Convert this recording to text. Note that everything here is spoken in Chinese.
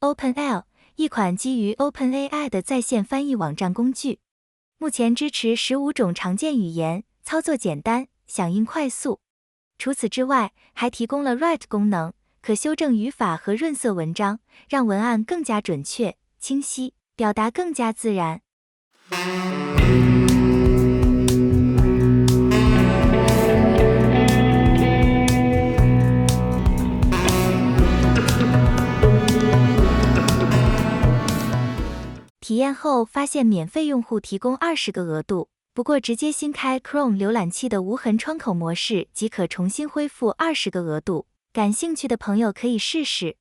OpenL， 一款基于 OpenAI 的在线翻译网站工具。目前支持15种常见语言，操作简单，响应快速。除此之外，还提供了 Write 功能，可修正语法和润色文章，让文案更加准确、清晰，表达更加自然。体验后发现免费用户提供20个额度，不过直接新开 Chrome 浏览器的无痕窗口模式即可重新恢复20个额度，感兴趣的朋友可以试试。